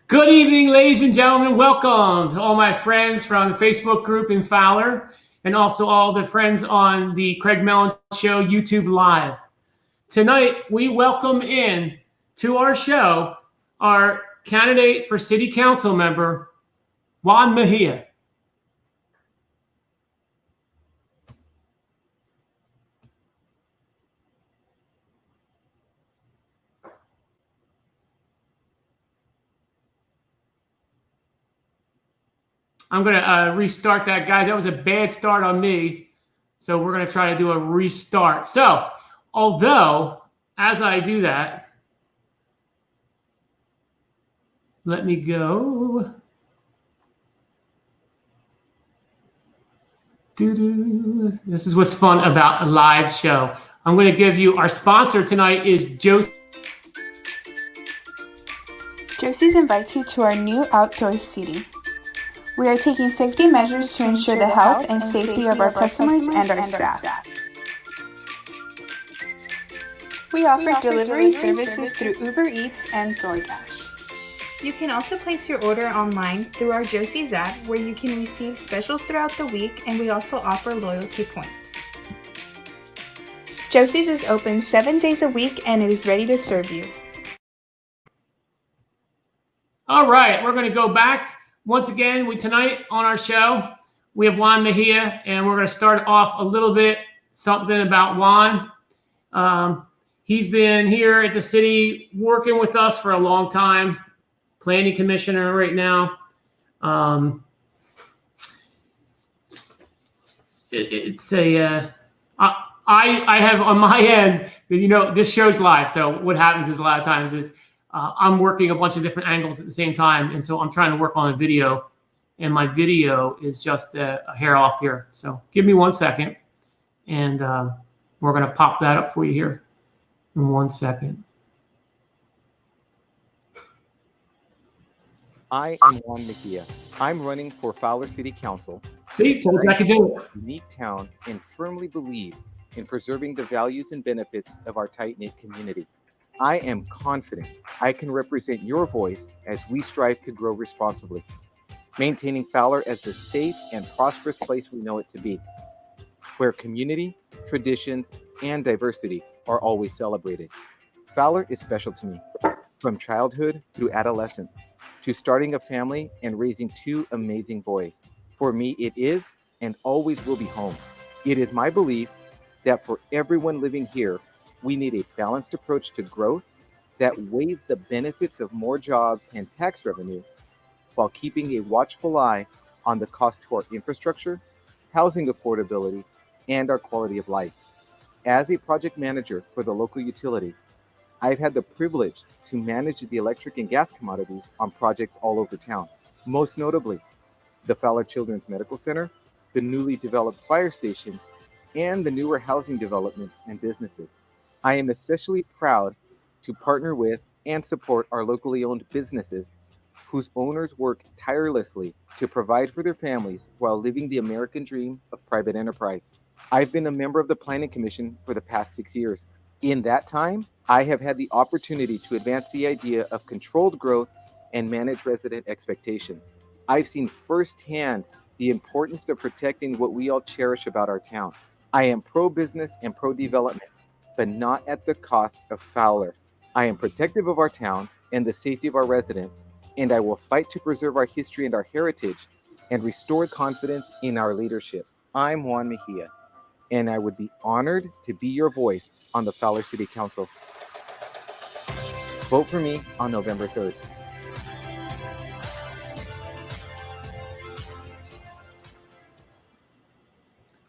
Good evening, ladies and gentlemen. Welcome to all my friends from the Facebook group in Fowler and also all the friends on the Craig Mellon Show YouTube Live. Tonight, we welcome in to our show our candidate for City Council member, Juan Mejia. I'm going to restart that, guys. That was a bad start on me. So we're going to try to do a restart. So, although, as I do that, let me go. This is what's fun about a live show. I'm going to give you our sponsor tonight is Josie's invites you to our new outdoor seating. We are taking safety measures to ensure the health and safety of our customers and our staff. We offer delivery services through Uber Eats and DoorDash. You can also place your order online through our Josie's app, where you can receive specials throughout the week, and we also offer loyalty points. Josie's is open 7 days a week, and it is ready to serve you. All right, we're going to go back. Once again, tonight on our show, we have Juan Mejia, and we're going to start off a little bit something about Juan. He's been here at the city working with us for a long time, planning commissioner right now. I have on my end, this show's live. So what happens is a lot of times is I'm working a bunch of different angles at the same time. And so I'm trying to work on a video, and my video is just a hair off here. So give me 1 second, and we're going to pop that up for you here in 1 second. I am Juan Mejia. I'm running for Fowler City Council. See, told you I could do it. Unique town, and firmly believe in preserving the values and benefits of our tight-knit community. I am confident I can represent your voice as we strive to grow responsibly, maintaining Fowler as the safe and prosperous place we know it to be, where community, traditions, and diversity are always celebrated. Fowler is special to me, from childhood through adolescence, to starting a family and raising 2 amazing boys. For me, it is and always will be home. It is my belief that for everyone living here, we need a balanced approach to growth that weighs the benefits of more jobs and tax revenue while keeping a watchful eye on the cost to our infrastructure, housing affordability, and our quality of life. As a project manager for the local utility, I've had the privilege to manage the electric and gas commodities on projects all over town, most notably the Fowler Children's Medical Center, the newly developed fire station, and the newer housing developments and businesses. I am especially proud to partner with and support our locally owned businesses whose owners work tirelessly to provide for their families while living the American dream of private enterprise. I've been a member of the Planning Commission for the past 6 years. In that time, I have had the opportunity to advance the idea of controlled growth and manage resident expectations. I've seen firsthand the importance of protecting what we all cherish about our town. I am pro-business and pro-development, but not at the cost of Fowler. I am protective of our town and the safety of our residents, and I will fight to preserve our history and our heritage and restore confidence in our leadership. I'm Juan Mejia, and I would be honored to be your voice on the Fowler City Council. Vote for me on November 3rd.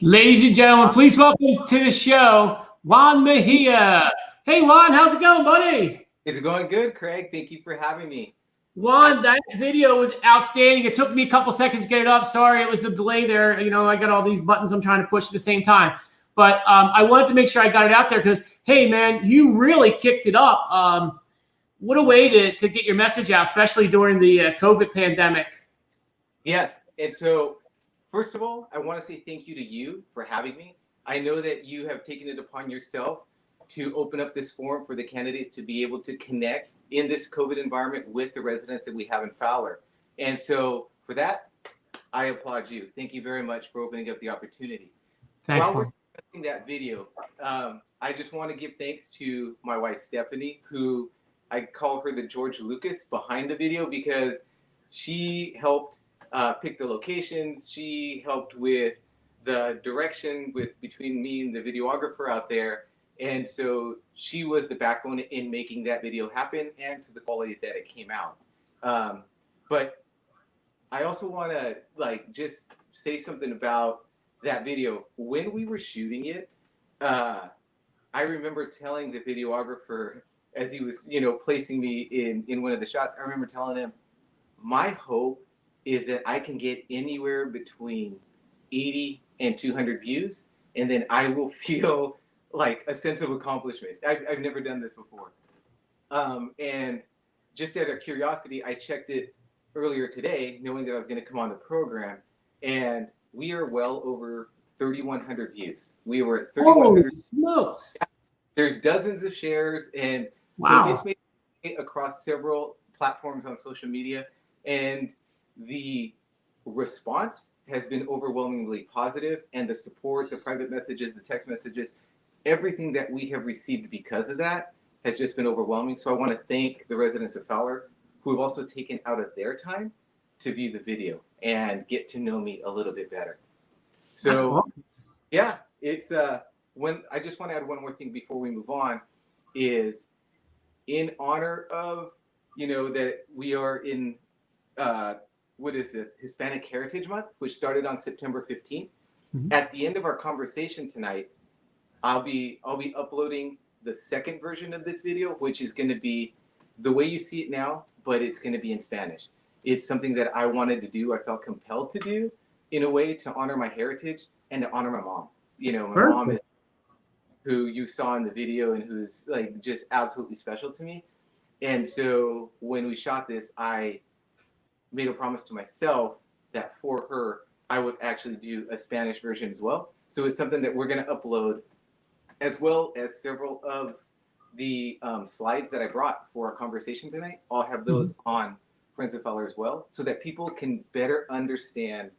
Ladies and gentlemen, please welcome to the show, Juan Mejia. Hey, Juan, how's it going, buddy? It's going good, Craig. Thank you for having me. Juan, that video was outstanding. It took me a couple seconds to get it up. Sorry, it was the delay there. I got all these buttons I'm trying to push at the same time. But I wanted to make sure I got it out there because, hey, man, you really kicked it up. What a way to get your message out, especially during the COVID pandemic. Yes. And so, first of all, I want to say thank you to you for having me. I know that you have taken it upon yourself to open up this forum for the candidates to be able to connect in this COVID environment with the residents that we have in Fowler. And so for that, I applaud you. Thank you very much for opening up the opportunity. Thanks, While we're Juan. discussing that video, I just want to give thanks to my wife, Stephanie, who I call her the George Lucas behind the video, because she helped pick the locations. She helped with the direction between me and the videographer out there. And so she was the backbone in making that video happen and to the quality that it came out. But I also want to just say something about that video. When we were shooting it, I remember telling the videographer as he was, placing me in one of the shots, I remember telling him, my hope is that I can get anywhere between 80 and 200 views, and then I will feel like a sense of accomplishment. I've never done this before. And just out of curiosity, I checked it earlier today, knowing that I was going to come on the program, and we are well over 3,100 views. We were at 3,100. Holy smokes. There's dozens of shares, and Wow. so it's made it across several platforms on social media, and the response has been overwhelmingly positive, and the support, the private messages, the text messages, everything that we have received because of that has just been overwhelming. So I want to thank the residents of Fowler who have also taken out of their time to view the video and get to know me a little bit better. So Awesome. yeah, it's when I just want to add one more thing before we move on, is in honor of, that we are in what is this, Hispanic Heritage Month, which started on September 15th. Mhm. At the end of our conversation tonight, I'll be uploading the second version of this video, which is going to be the way you see it now, but it's going to be in Spanish. It's something that I wanted to do. I felt compelled to do in a way to honor my heritage and to honor my mom. My mom is who you saw in the video and who's just absolutely special to me. And so when we shot this, I made a promise to myself that for her, I would actually do a Spanish version as well. So it's something that we're going to upload, as well as several of the slides that I brought for our conversation tonight. I'll have those on Friends of Fowler as well, so that people can better understand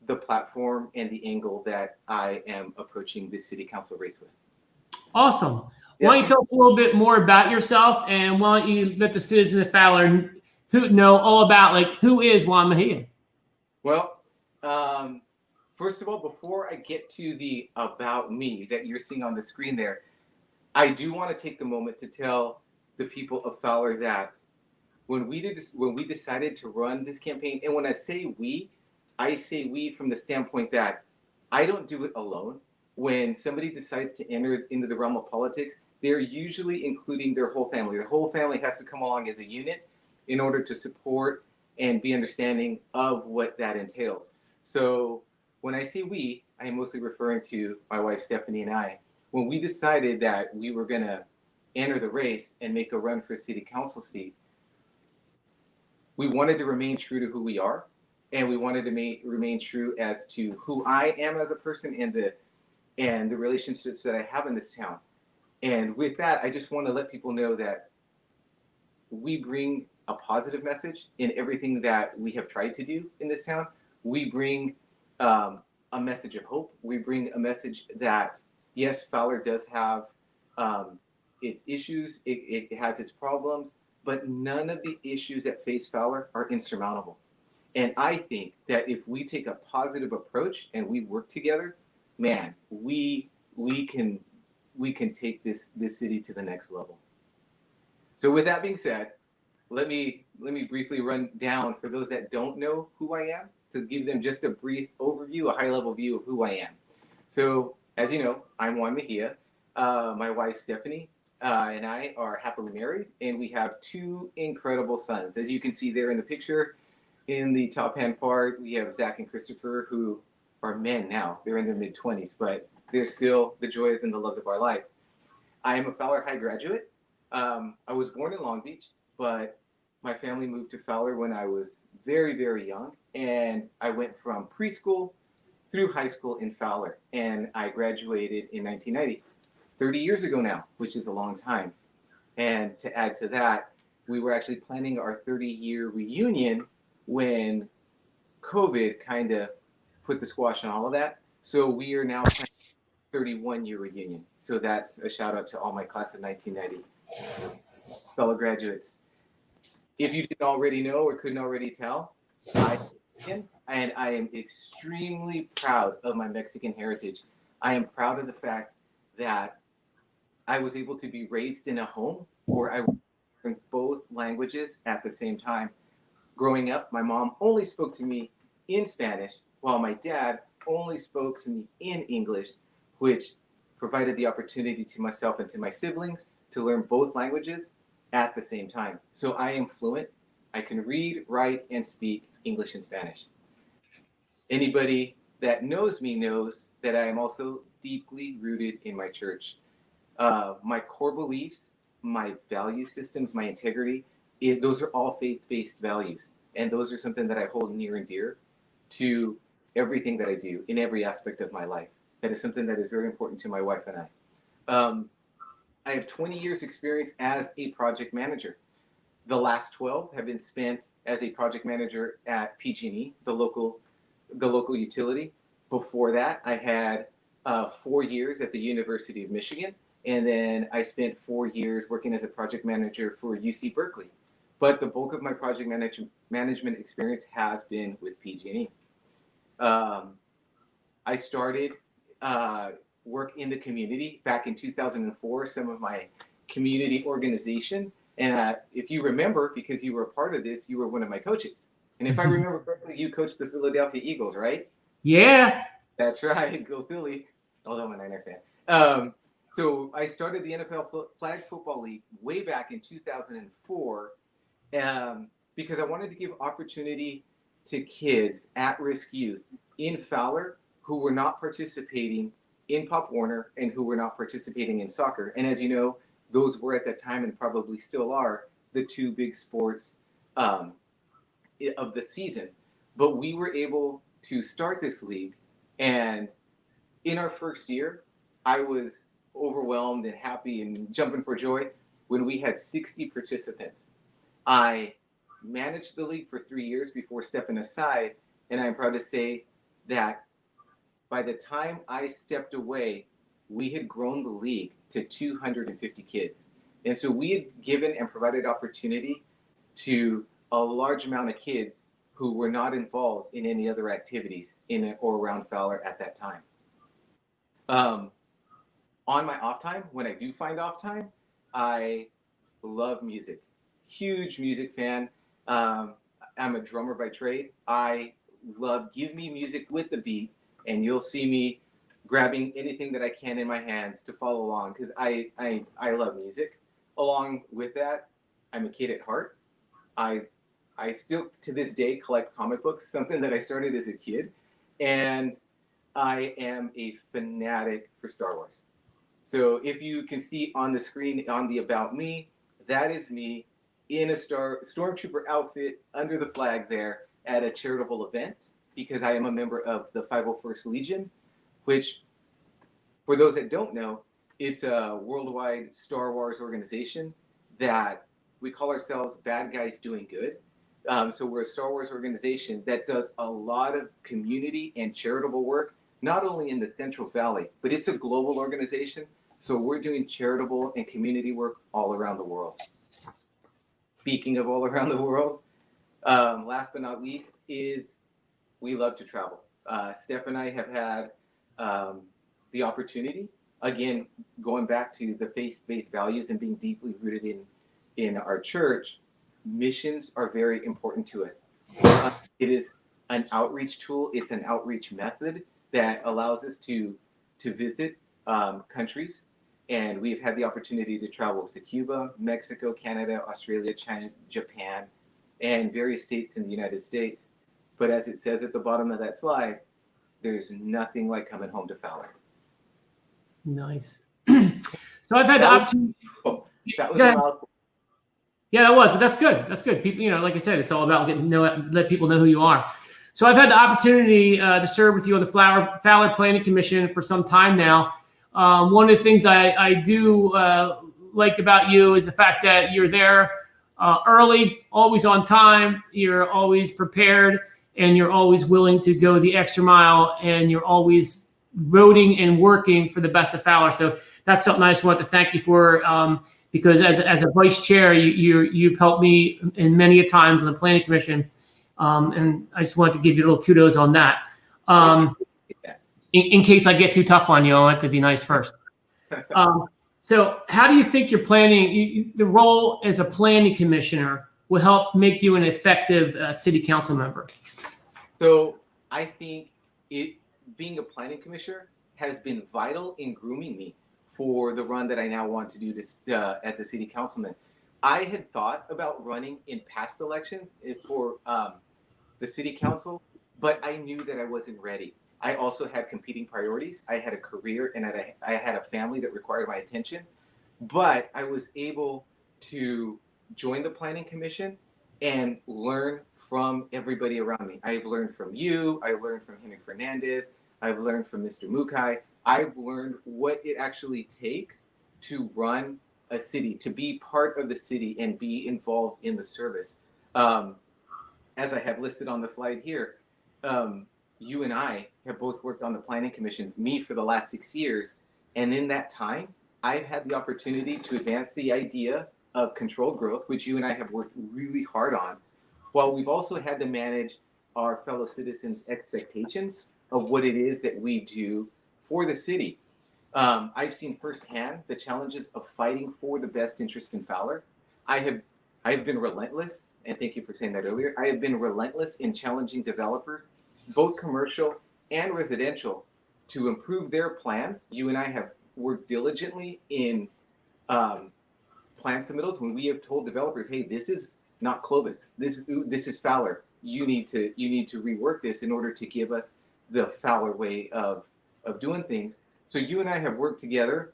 the platform and the angle that I am approaching this city council race with. Awesome. Why don't you tell us a little bit more about yourself, and why don't you let the citizens of Fowler who know all about who is Juan Mejia? Well, first of all, before I get to the about me that you're seeing on the screen there, I do want to take the moment to tell the people of Fowler that when we decided to run this campaign, and when I say we from the standpoint that I don't do it alone. When somebody decides to enter into the realm of politics, they're usually including their whole family. The whole family has to come along as a unit in order to support and be understanding of what that entails. So when I say we, I am mostly referring to my wife, Stephanie, and I. When we decided that we were going to enter the race and make a run for city council seat, we wanted to remain true to who we are, and we wanted to remain true as to who I am as a person and the relationships that I have in this town. And with that, I just want to let people know that we bring a positive message in everything that we have tried to do in this town. We bring a message of hope. We bring a message that, yes, Fowler does have its issues, it has its problems, but none of the issues that face Fowler are insurmountable. And I think that if we take a positive approach and we work together, man, we can take this city to the next level. So with that being said, let me briefly run down for those that don't know who I am, to give them just a brief overview, a high-level view of who I am. So as you know, I'm Juan Mejia. My wife Stephanie and I are happily married, and we have two incredible sons. As you can see there in the picture, in the top hand part, we have Zach and Christopher, who are men now. They're in their mid-20s, but they're still the joys and the loves of our life. I am a Fowler High graduate. I was born in Long Beach, but my family moved to Fowler when I was very, very young, and I went from preschool through high school in Fowler, and I graduated in 1990. 30 years ago now, which is a long time. And to add to that, we were actually planning our 30-year reunion when COVID kind of put the squash on all of that. So we are now planning 31-year reunion. So that's a shout out to all my class of 1990 fellow graduates. If you didn't already know or couldn't already tell, I am extremely proud of my Mexican heritage. I am proud of the fact that I was able to be raised in a home where I learned both languages at the same time. Growing up, my mom only spoke to me in Spanish, while my dad only spoke to me in English, which provided the opportunity to myself and to my siblings to learn both languages at the same time. So I am fluent. I can read, write, and speak English and Spanish. Anybody that knows me knows that I am also deeply rooted in my church. My core beliefs, my value systems, my integrity, those are all faith-based values. And those are something that I hold near and dear to everything that I do in every aspect of my life. That is something that is very important to my wife and I. I have 20 years experience as a project manager. The last 12 have been spent as a project manager at PG&E, the local utility. Before that, I had 4 years at the University of Michigan, and then I spent 4 years working as a project manager for UC Berkeley. But the bulk of my project management experience has been with PG&E. I started work in the community back in 2004, some of my community organization. And if you remember, because you were a part of this, you were one of my coaches. And if I remember correctly, you coached the Philadelphia Eagles, right? Yeah. That's right. Go Philly. Although I'm a Niner fan. So I started the NFL Flag Football League way back in 2004 because I wanted to give opportunity to kids, at-risk youth in Fowler who were not participating in Pop Warner and who were not participating in soccer. And as you know, those were at that time and probably still are the two big sports of the season. But we were able to start this league. And in our first year, I was overwhelmed and happy and jumping for joy when we had 60 participants. I managed the league for 3 years before stepping aside. And I'm proud to say that by the time I stepped away, we had grown the league to 250 kids. And so we had given and provided opportunity to a large amount of kids who were not involved in any other activities in or around Fowler at that time. On my off time, when I do find off time, I love music. Huge music fan. I'm a drummer by trade. I love, give me music with the beat, and you'll see me grabbing anything that I can in my hands to follow along because I love music. Along with that, I'm a kid at heart. I still to this day collect comic books, something that I started as a kid, and I am a fanatic for Star Wars. So if you can see on the screen on the About Me, that is me in a stormtrooper outfit under the flag there at a charitable event because I am a member of the 501st Legion, which, for those that don't know, it's a worldwide Star Wars organization that we call ourselves Bad Guys Doing Good. So we're a Star Wars organization that does a lot of community and charitable work, not only in the Central Valley, but it's a global organization. So we're doing charitable and community work all around the world. Speaking of all around the world, last but not least is we love to travel. Steph and I have had the opportunity, again, going back to the faith-based values and being deeply rooted in our church, missions are very important to us. It is an outreach tool. It's an outreach method that allows us to visit countries. And we've had the opportunity to travel to Cuba, Mexico, Canada, Australia, China, Japan, and various states in the United States. But as it says at the bottom of that slide, there's nothing like coming home to Fowler. Nice. So I've had the opportunity. That was a mouthful. Yeah, that was, but that's good. That's good. People, like I said, it's all about getting to know, let people know who you are. So I've had the opportunity to serve with you on the Fowler Planning Commission for some time now. One of the things I do like about you is the fact that you're there early, always on time, you're always prepared, and you're always willing to go the extra mile, and you're always voting and working for the best of Fowler. So that's something I just want to thank you for, because as a vice chair, you've helped me in many a times on the planning commission, and I just wanted to give you a little kudos on that. In case I get too tough on you, I want to be nice first. So how do you think your planning, the role as a planning commissioner will help make you an effective city council member? So I think being a planning commissioner has been vital in grooming me for the run that I now want to do this as a city councilman. I had thought about running in past elections for the city council, but I knew that I wasn't ready. I also had competing priorities. I had a career and I had a family that required my attention, but I was able to join the planning commission and learn from everybody around me. I've learned from you. I've learned from Henry Fernandez. I've learned from Mr. Mukai. I've learned what it actually takes to run a city, to be part of the city and be involved in the service. As I have listed on the slide here, you and I have both worked on the planning commission, me for the last 6 years. And in that time, I've had the opportunity to advance the idea of controlled growth, which you and I have worked really hard on, while we've also had to manage our fellow citizens' expectations of what it is that we do for the city. I've seen firsthand the challenges of fighting for the best interest in Fowler. I have been relentless, and thank you for saying that earlier. I have been relentless in challenging developers, both commercial and residential, to improve their plans. You and I have worked diligently in plan submittals when we have told developers, hey, this is not Clovis. This is Fowler. You need to rework this in order to give us the Fowler way of doing things. So you and I have worked together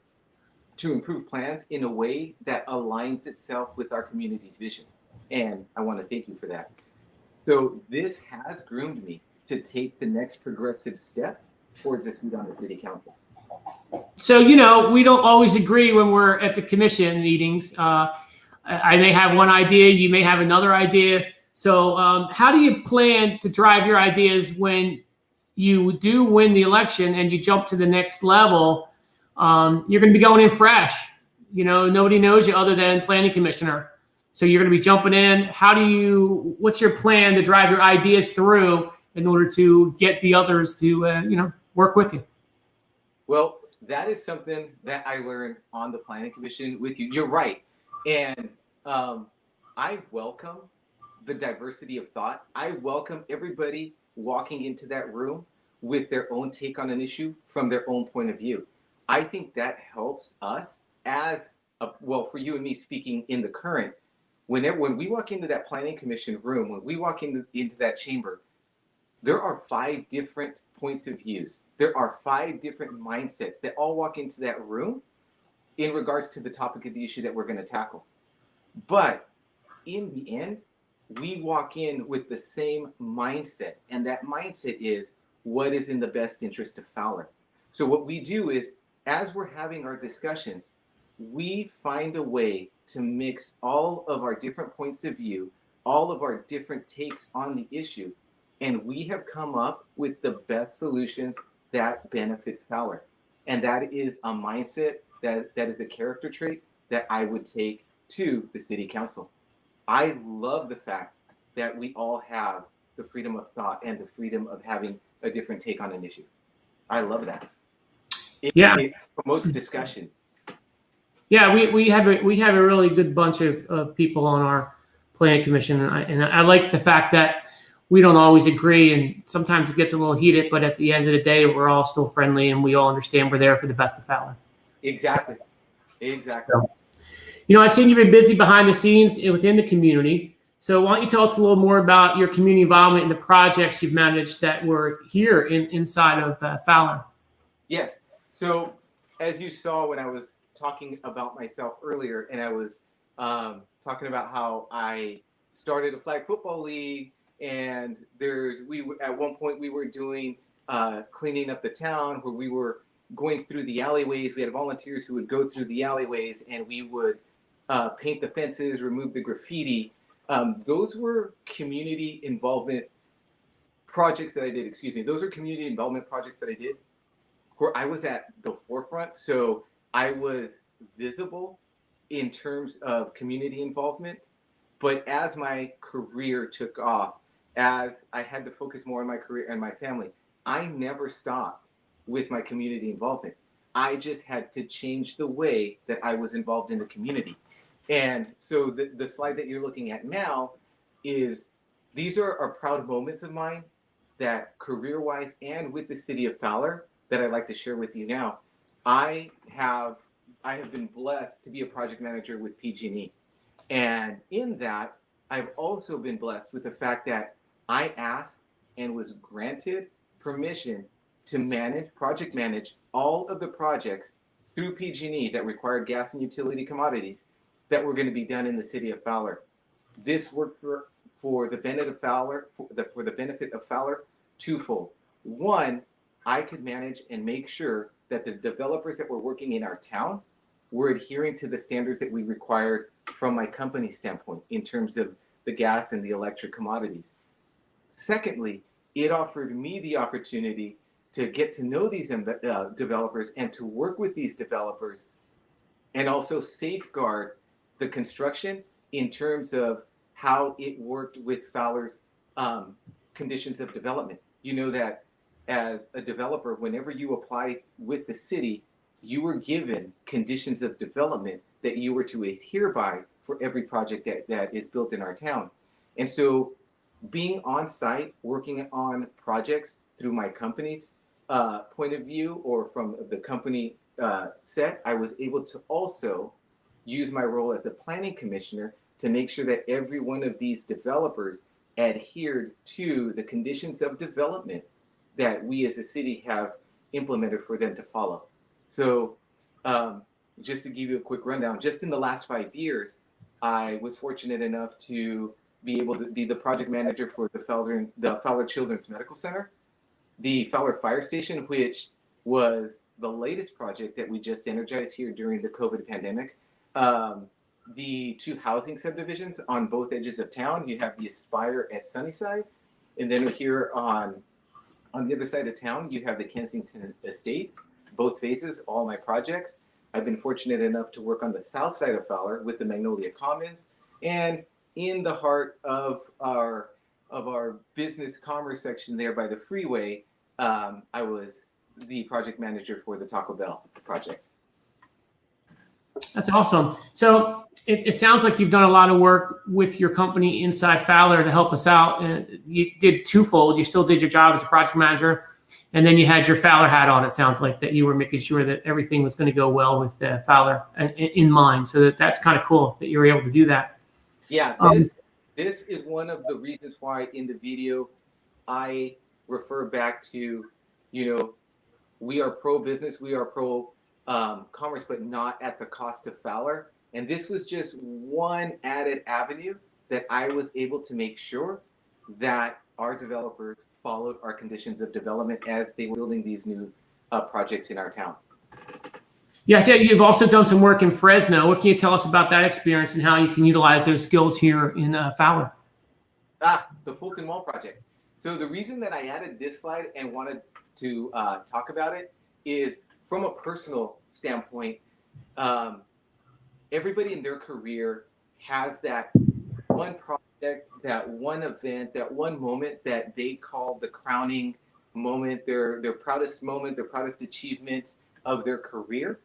to improve plans in a way that aligns itself with our community's vision. And I want to thank you for that. So this has groomed me to take the next progressive step towards a seat on the city council. So, we don't always agree when we're at the commission meetings. I may have one idea, you may have another idea. So how do you plan to drive your ideas when you do win the election and you jump to the next level? You're going to be going in fresh. Nobody knows you other than planning commissioner. So you're going to be jumping in. What's your plan to drive your ideas through in order to get the others to, work with you? Well, that is something that I learned on the planning commission with you. You're right. And I welcome the diversity of thought. I welcome everybody walking into that room with their own take on an issue from their own point of view. I think that helps us for you and me speaking in the current, when we walk into that planning commission room, when we walk into that chamber, there are 5 different points of views. There are 5 different mindsets that all walk into that room in regards to the topic of the issue that we're going to tackle. But in the end, we walk in with the same mindset. And that mindset is what is in the best interest of Fowler. So what we do is, as we're having our discussions, we find a way to mix all of our different points of view, all of our different takes on the issue, and we have come up with the best solutions that benefit Fowler. And that is a mindset, that is a character trait that I would take to the city council. I love the fact that we all have the freedom of thought and the freedom of having a different take on an issue. I love that. It promotes discussion. Yeah, we have a really good bunch of people on our planning commission, and I like the fact that we don't always agree, and sometimes it gets a little heated, but at the end of the day, we're all still friendly, and we all understand we're there for the best of Fowler. Exactly. So, I've seen you've been busy behind the scenes within the community. So why don't you tell us a little more about your community involvement in the projects you've managed that were here inside of Fowler? Yes. So as you saw when I was talking about myself earlier, and I was talking about how I started a flag football league, and at one point we were doing cleaning up the town, where we were going through the alleyways. We had volunteers who would go through the alleyways, and we would paint the fences, remove the graffiti. Those were community involvement projects that I did. Excuse me. Those are community involvement projects that I did where I was at the forefront. So I was visible in terms of community involvement. But as my career took off, as I had to focus more on my career and my family, I never stopped with my community involvement. I just had to change the way that I was involved in the community. And so the slide that you're looking at now is, these are proud moments of mine that career-wise and with the city of Fowler that I'd like to share with you now. I have been blessed to be a project manager with PG&E. And in that, I've also been blessed with the fact that I asked and was granted permission to project manage all of the projects through PG&E that required gas and utility commodities that were going to be done in the city of Fowler. This worked for the benefit of Fowler, for the benefit of Fowler, twofold. One, I could manage and make sure that the developers that were working in our town were adhering to the standards that we required from my company standpoint in terms of the gas and the electric commodities. Secondly, it offered me the opportunity to get to know these developers and to work with these developers and also safeguard the construction in terms of how it worked with Fowler's conditions of development. You know that as a developer, whenever you apply with the city, you were given conditions of development that you were to adhere by for every project that is built in our town. And so being on site, working on projects through my company's point of view or from the company set, I was able to also use my role as a planning commissioner to make sure that every one of these developers adhered to the conditions of development that we as a city have implemented for them to follow. So just to give you a quick rundown, just in the last 5 years, I was fortunate enough to be able to be the project manager for the Fowler Children's Medical Center, the Fowler Fire Station, which was the latest project that we just energized here during the COVID pandemic. The two housing subdivisions on both edges of town. You have the Aspire at Sunnyside, and then here on the other side of town, you have the Kensington Estates, both phases, all my projects. I've been fortunate enough to work on the south side of Fowler with the Magnolia Commons, and in the heart of our business commerce section there by the freeway, I was the project manager for the Taco Bell project. That's awesome. So it sounds like you've done a lot of work with your company inside Fowler to help us out. And you did twofold. You still did your job as a project manager, and then you had your Fowler hat on. It sounds like that you were making sure that everything was going to go well with Fowler in mind. So that's kind of cool that you were able to do that. Yeah, this is one of the reasons why in the video I refer back to, we are pro-business, we are pro-commerce, but not at the cost of Fowler. And this was just one added avenue that I was able to make sure that our developers followed our conditions of development as they were building these new projects in our town. Yeah, so you've also done some work in Fresno. What can you tell us about that experience and how you can utilize those skills here in Fowler? The Fulton Mall project. So the reason that I added this slide and wanted to talk about it is from a personal standpoint. Everybody in their career has that one project, that one event, that one moment that they call the crowning moment, their proudest moment, their proudest achievement of their career.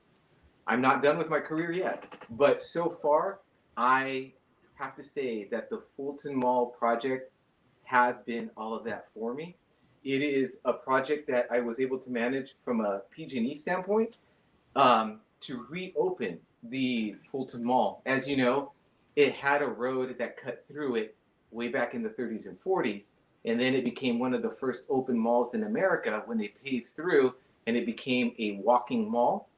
I'm not done with my career yet, but so far, I have to say that the Fulton Mall project has been all of that for me. It is a project that I was able to manage from a PG&E standpoint to reopen the Fulton Mall. As you know, it had a road that cut through it way back in the 30s and 40s, and then it became one of the first open malls in America when they paved through, and it became a walking mall.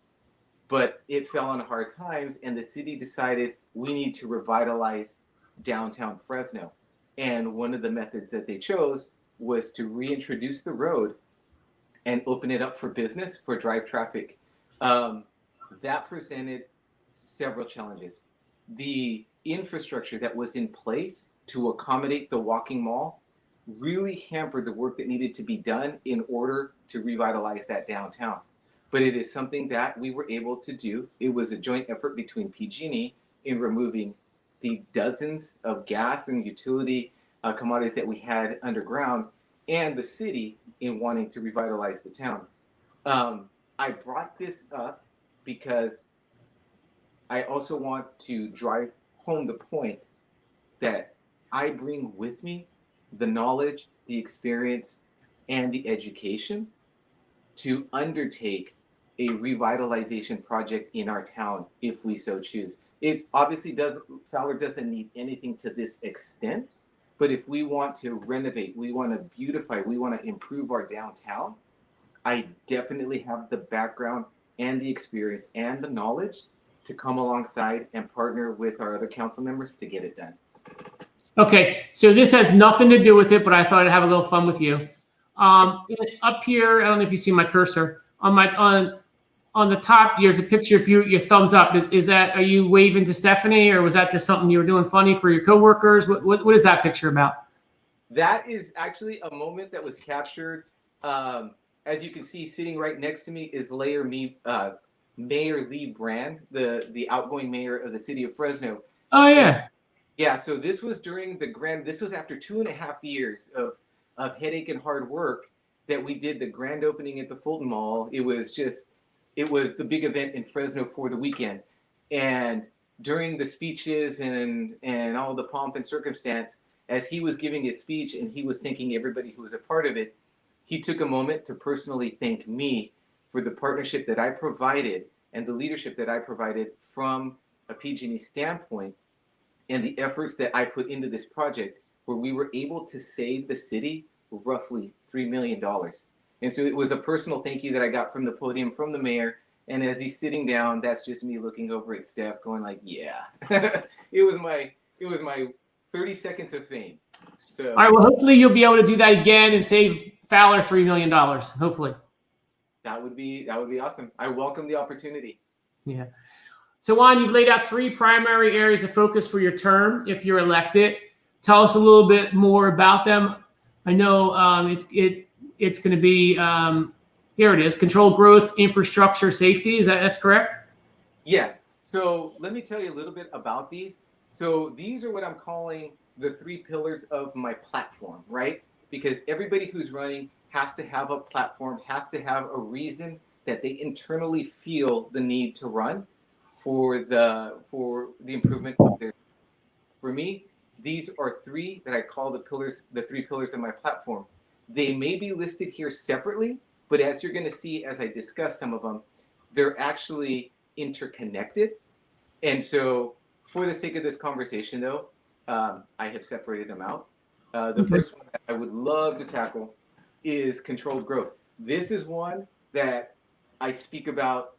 But it fell on hard times, and the city decided we need to revitalize downtown Fresno. And one of the methods that they chose was to reintroduce the road and open it up for business, for drive traffic, that presented several challenges. The infrastructure that was in place to accommodate the walking mall really hampered the work that needed to be done in order to revitalize that downtown. But it is something that we were able to do. It was a joint effort between PG&E in removing the dozens of gas and utility commodities that we had underground, and the city in wanting to revitalize the town. I brought this up because I also want to drive home the point that I bring with me the knowledge, the experience, and the education to undertake a revitalization project in our town if we so choose. It obviously doesn't, Fowler doesn't need anything to this extent, but if we want to renovate, we want to beautify, we want to improve our downtown, I definitely have the background and the experience and the knowledge to come alongside and partner with our other council members to get it done. Okay, so this has nothing to do with it, but I thought I'd have a little fun with you. Up here, I don't know if you see my cursor on the top. There's a picture of your thumbs up. Is that, are you waving to Stephanie, or was that just something you were doing funny for your coworkers? What is that picture about? That is actually a moment that was captured. As you can see, sitting right next to me is Mayor Lee Brand, the outgoing mayor of the city of Fresno. Oh yeah. Yeah, so this was during this was after 2.5 years of headache and hard work that we did the grand opening at the Fulton Mall. It was the big event in Fresno for the weekend. And during the speeches and all the pomp and circumstance, as he was giving his speech and he was thanking everybody who was a part of it, he took a moment to personally thank me for the partnership that I provided and the leadership that I provided from a PG&E standpoint, and the efforts that I put into this project, where we were able to save the city roughly $3 million. And so it was a personal thank you that I got from the podium from the mayor. And as he's sitting down, that's just me looking over at Steph going like, yeah. it was my 30 seconds of fame. So all right, well, hopefully you'll be able to do that again and save Fowler $3 million, hopefully. that would be awesome. I welcome the opportunity. Yeah. So Juan, you've laid out 3 primary areas of focus for your term if you're elected. Tell us a little bit more about them. I know it's going to be here it is: controlled growth, infrastructure, safety. That's correct? Yes. So let me tell you a little bit about these. So these are what I'm calling the 3 pillars of my platform, right? Because everybody who's running has to have a platform, has to have a reason that they internally feel the need to run for the improvement of their. For me, these are 3 that I call the 3 pillars of my platform. They may be listed here separately, but as you're going to see as I discuss some of them, they're actually interconnected. And so for the sake of this conversation, though, I have separated them out. The first one that I would love to tackle is controlled growth. This is one that I speak about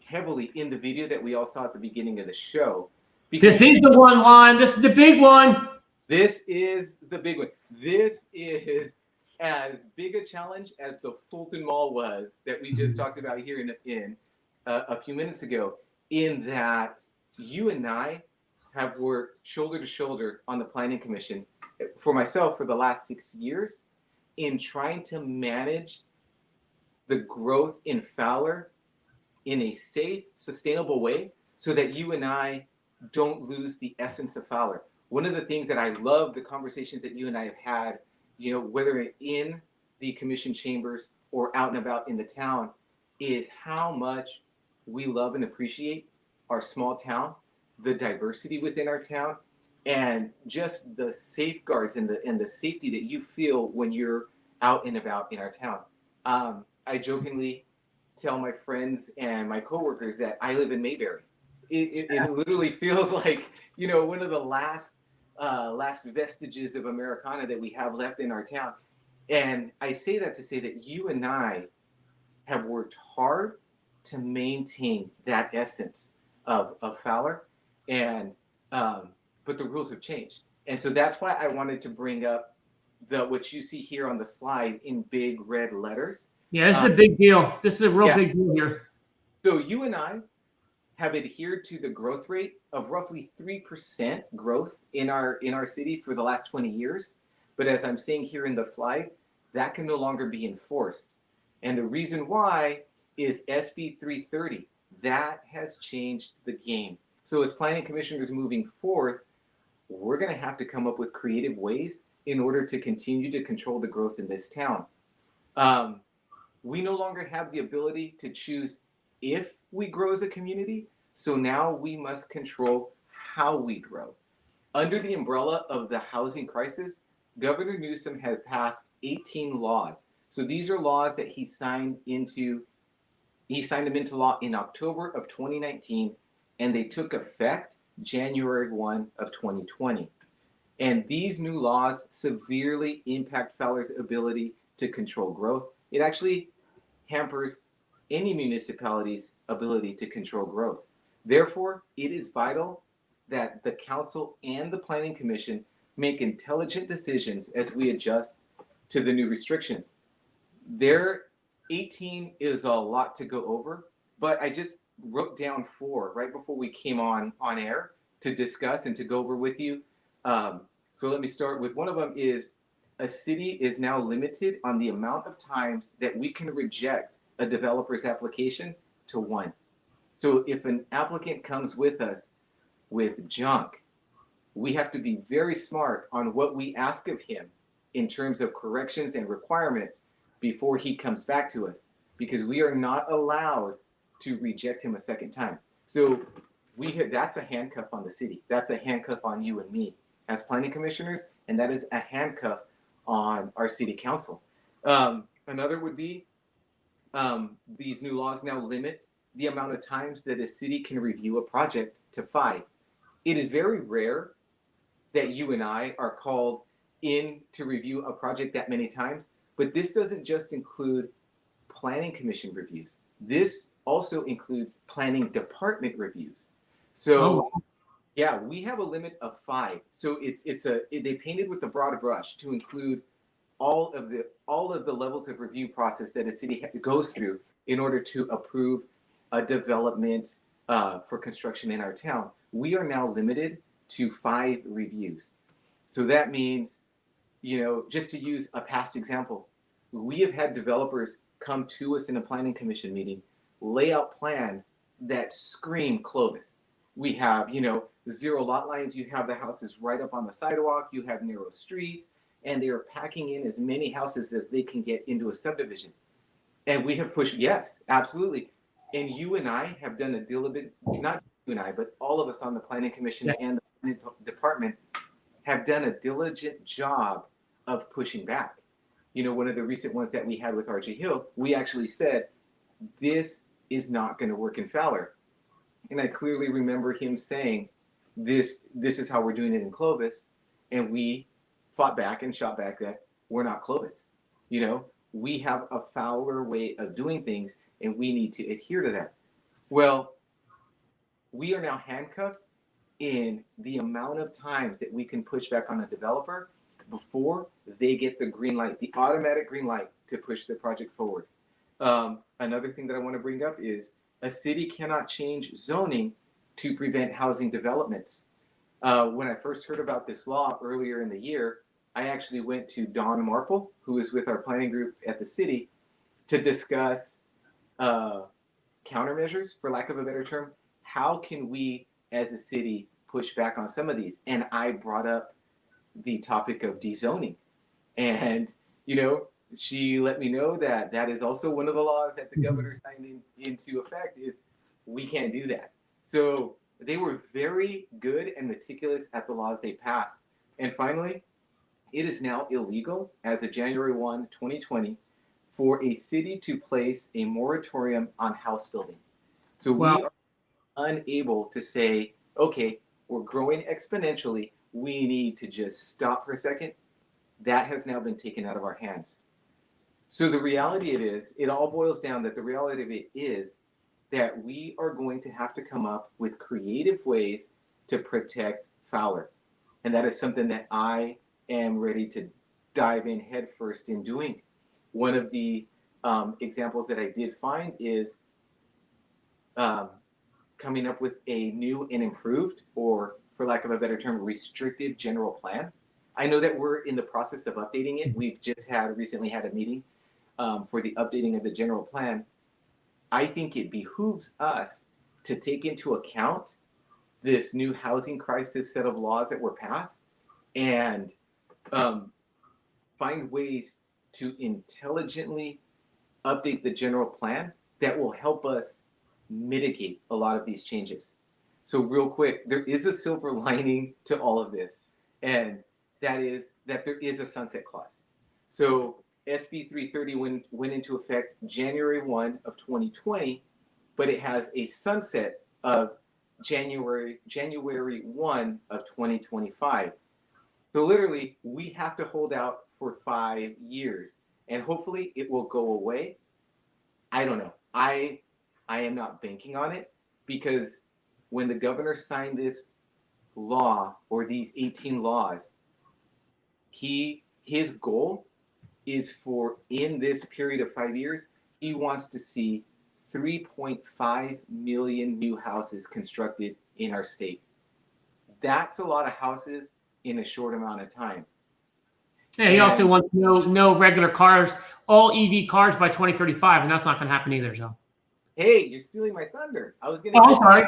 heavily in the video that we all saw at the beginning of the show. This is the one, Juan. This is the big one. This is the big one. This is as big a challenge as the Fulton Mall was that we just talked about here in a few minutes ago, in that you and I have worked shoulder to shoulder on the Planning Commission, for myself, for the last 6 years, in trying to manage the growth in Fowler in a safe, sustainable way, so that you and I don't lose the essence of Fowler. One of the things that I love, the conversations that you and I have had, whether in the commission chambers or out and about in the town, is how much we love and appreciate our small town, the diversity within our town, and just the safeguards and the safety that you feel when you're out and about in our town. I jokingly tell my friends and my coworkers that I live in Mayberry. It literally feels like, one of the last vestiges of Americana that we have left in our town. And I say that to say that you and I have worked hard to maintain that essence of Fowler, and but the rules have changed. And so that's why I wanted to bring up what you see here on the slide in big red letters, Yeah, this is a big deal. This is a real Yeah. big deal here. So you and I have adhered to the growth rate of roughly 3% growth in our city for the last 20 years. But as I'm saying here in the slide, that can no longer be enforced. And the reason why is SB 330. That has changed the game. So as planning commissioners moving forth, we're going to have to come up with creative ways in order to continue to control the growth in this town. We no longer have the ability to choose if we grow as a community. So now we must control how we grow. Under the umbrella of the housing crisis, Governor Newsom had passed 18 laws. So these are laws that he signed them into law in October of 2019, and they took effect January 1 of 2020. And these new laws severely impact Fowler's ability to control growth. It actually hampers any municipality's ability to control growth. Therefore, it is vital that the council and the planning commission make intelligent decisions as we adjust to the new restrictions. Their 18 is a lot to go over, but I just wrote down 4 right before we came on air to discuss and to go over with you. So let me start with one of them is a city is now limited on the amount of times that we can reject a developer's application to 1. So if an applicant comes with us with junk, we have to be very smart on what we ask of him in terms of corrections and requirements before he comes back to us, because we are not allowed to reject him a second time. So that's a handcuff on the city. That's a handcuff on you and me as planning commissioners, and that is a handcuff on our city council. Another would be these new laws now limit the amount of times that a city can review a project to 5. It is very rare that you and I are called in to review a project that many times, but this doesn't just include planning commission reviews. This also includes planning department reviews. So yeah, we have a limit of 5. So they painted with a broad brush to include all of the levels of review process that a city goes through in order to approve a development for construction in our town. We are now limited to 5 reviews. So that means, just to use a past example, we have had developers come to us in a planning commission meeting, lay out plans that scream Clovis. We have, 0 lot lines. You have the houses right up on the sidewalk. You have narrow streets, and they are packing in as many houses as they can get into a subdivision. And we have pushed, yes, absolutely. And you and I have done a diligent, not you and I, but all of us on the planning commission and the planning department have done a diligent job of pushing back. One of the recent ones that we had with RJ Hill, we actually said, this is not going to work in Fowler. And I clearly remember him saying, this is how we're doing it in Clovis. And we fought back and shot back that we're not Clovis. We have a Fowler way of doing things, and we need to adhere to that. Well, we are now handcuffed in the amount of times that we can push back on a developer before they get the green light, the automatic green light to push the project forward. Another thing that I want to bring up is a city cannot change zoning to prevent housing developments. When I first heard about this law earlier in the year, I actually went to Don Marple, who is with our planning group at the city, to discuss countermeasures, for lack of a better term. How can we as a city push back on some of these? And I brought up the topic of dezoning. And, she let me know that that is also one of the laws that the governor signed into effect is we can't do that. So they were very good and meticulous at the laws they passed. And finally, it is now illegal as of January 1, 2020, for a city to place a moratorium on house building. So we are unable to say, okay, we're growing exponentially. We need to just stop for a second. That has now been taken out of our hands. So the reality it all boils down that the reality of it is that we are going to have to come up with creative ways to protect Fowler. And that is something that I am ready to dive in headfirst in doing. One of the examples that I did find is coming up with a new and improved, or for lack of a better term, restrictive general plan. I know that we're in the process of updating it. We've just recently had a meeting for the updating of the general plan. I think it behooves us to take into account this new housing crisis set of laws that were passed and find ways to intelligently update the general plan that will help us mitigate a lot of these changes. So real quick, there is a silver lining to all of this, and that is that there is a sunset clause. So SB 330 went into effect January 1 of 2020, but it has a sunset of January 1 of 2025. So literally, we have to hold out for 5 years, and hopefully it will go away. I don't know. I am not banking on it, because when the governor signed this law, or these 18 laws, his goal is for, in this period of 5 years, he wants to see 3.5 million new houses constructed in our state. That's a lot of houses in a short amount of time. Yeah, he also wants no regular cars, all EV cars by 2035, and that's not going to happen either. So, hey, you're stealing my thunder. I was going to. Oh, I'm sorry.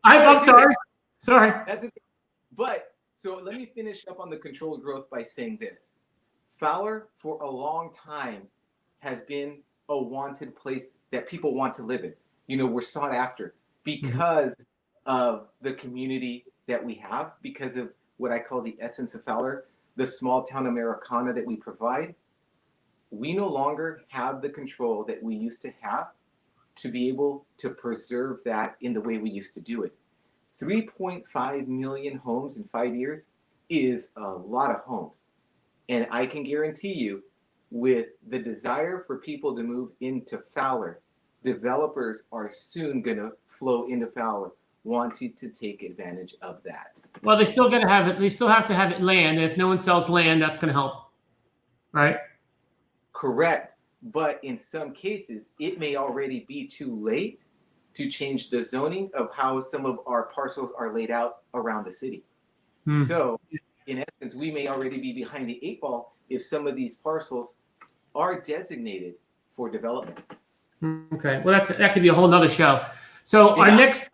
I'm sorry. Sorry. That's okay. But so let me finish up on the controlled growth by saying this: Fowler, for a long time, has been a wanted place that people want to live in. You know, we're sought after because of the community that we have, because of what I call the essence of Fowler, the small town Americana that we provide. We no longer have the control that we used to have to be able to preserve that in the way we used to do it. 3.5 million homes in 5 years is a lot of homes. And I can guarantee you, with the desire for people to move into Fowler, developers are soon going to flow into Fowler, wanting to take advantage of that. Well, they still got to have it. They still have to have it land. And if no one sells land, that's going to help, right? Correct. But in some cases, it may already be too late to change the zoning of how some of our parcels are laid out around the city. So, in essence, we may already be behind the 8 ball if some of these parcels are designated for development. Okay. Well, that could be a whole nother show. So our next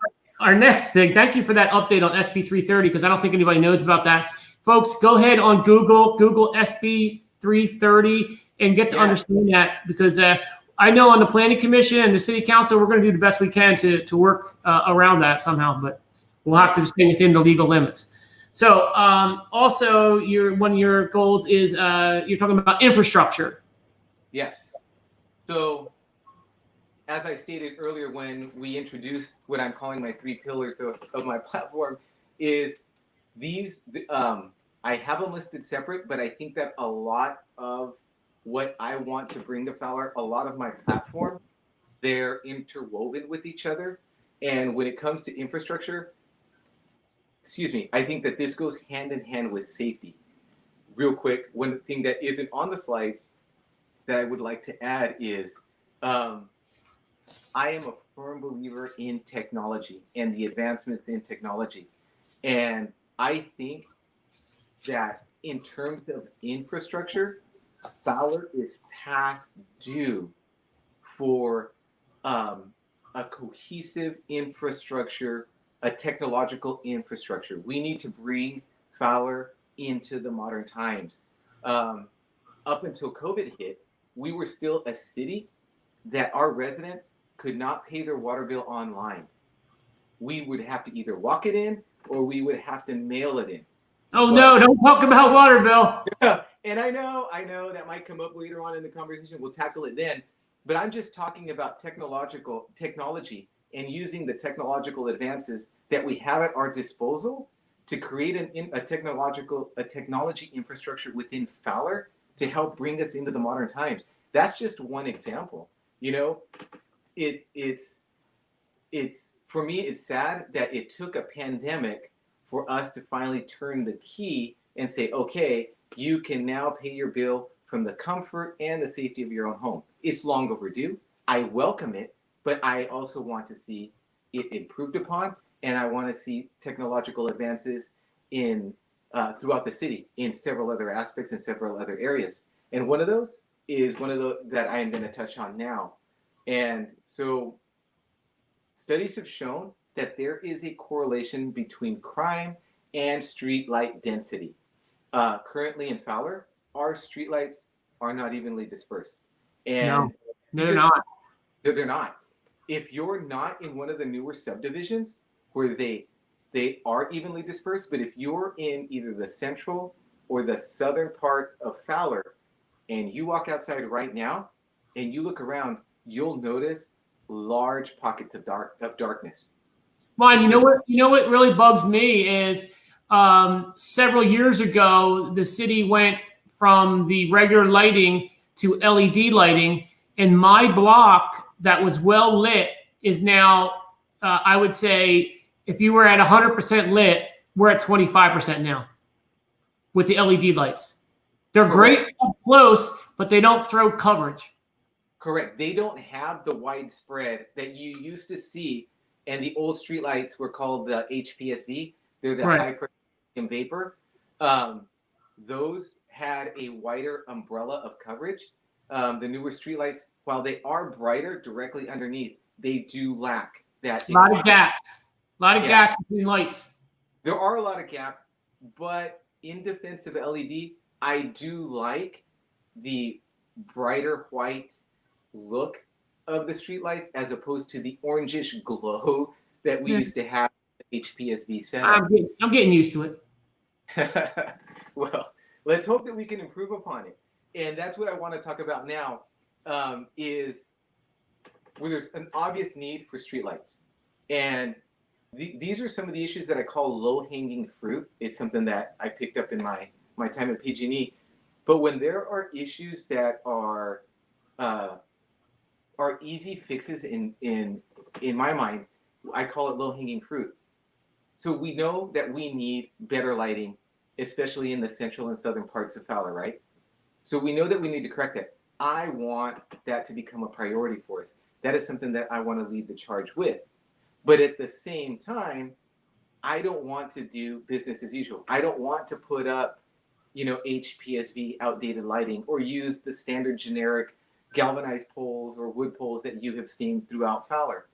thing, thank you for that update on SB 330, because I don't think anybody knows about that. Folks, go ahead on Google SB 330 and get to understand that, because I know on the Planning Commission and the City Council, we're going to do the best we can to work around that somehow, but we'll have to stay within the legal limits. So also, one of your goals is you're talking about infrastructure. Yes. So as I stated earlier, when we introduced what I'm calling my 3 pillars of my platform, is these, I have them listed separate, but I think that a lot of what I want to bring to Fowler, a lot of my platform, they're interwoven with each other. And when it comes to infrastructure, I think that this goes hand in hand with safety. Real quick, one thing that isn't on the slides that I would like to add is I am a firm believer in technology and the advancements in technology. And I think that in terms of infrastructure, Fowler is past due for a cohesive infrastructure, a technological infrastructure. We need to bring Fowler into the modern times. Up until COVID hit, we were still a city that our residents could not pay their water bill online. We would have to either walk it in or we would have to mail it in. No, don't talk about water bill. And I know that might come up later on in the conversation. We'll tackle it then. But I'm just talking about technology and using the technological advances that we have at our disposal to create a technology infrastructure within Fowler to help bring us into the modern times. That's just one example. You know, it's for me, it's sad that it took a pandemic for us to finally turn the key and say, okay, you can now pay your bill from the comfort and the safety of your own home. it's long overdue. I welcome it, but I also want to see it improved upon, and I want to see technological advances in throughout the city in several other aspects and several other areas. And one of those is one of the that I am going to touch on now. And so studies have shown that there is a correlation between crime and street light density. Currently in Fowler, our streetlights are not evenly dispersed. No, And no, they're not. they're not. If you're not in one of the newer subdivisions where they are evenly dispersed, but if you're in either the central or the southern part of Fowler and you walk outside right now and you look around, you'll notice large pockets of darkness. Well, you know what really bugs me is several years ago the city went from the regular lighting to LED lighting, and my block that was well lit is now, I would say, if you were at 100% lit, we're at 25% now with the LED lights. They're Correct. great up close, but they don't throw coverage. Correct. They don't have the widespread that you used to see, and the old streetlights were called the HPSV. They're the Right. high pressure vapor. Those had a wider umbrella of coverage. The newer streetlights, while they are brighter directly underneath, they do lack that. A lot of gaps. A lot of Yeah. gaps between lights. There are a lot of gaps, but in defense of LED, I do like the brighter white look of the streetlights as opposed to the orangish glow that we used to have in the HPSV setup. I'm getting used to it. Well, let's hope that we can improve upon it. And that's what I want to talk about now, is where there's an obvious need for streetlights. And these are some of the issues that I call low-hanging fruit. It's something that I picked up in my time at PG&E. But when there are issues that are easy fixes in my mind, I call it low-hanging fruit. So we know that we need better lighting, especially in the central and southern parts of Fowler, right? So we know that we need to correct that. I want that to become a priority for us. That is something that I want to lead the charge with. But at the same time, I don't want to do business as usual. I don't want to put up, HPSV outdated lighting or use the standard generic galvanized poles or wood poles that you have seen throughout Fowler.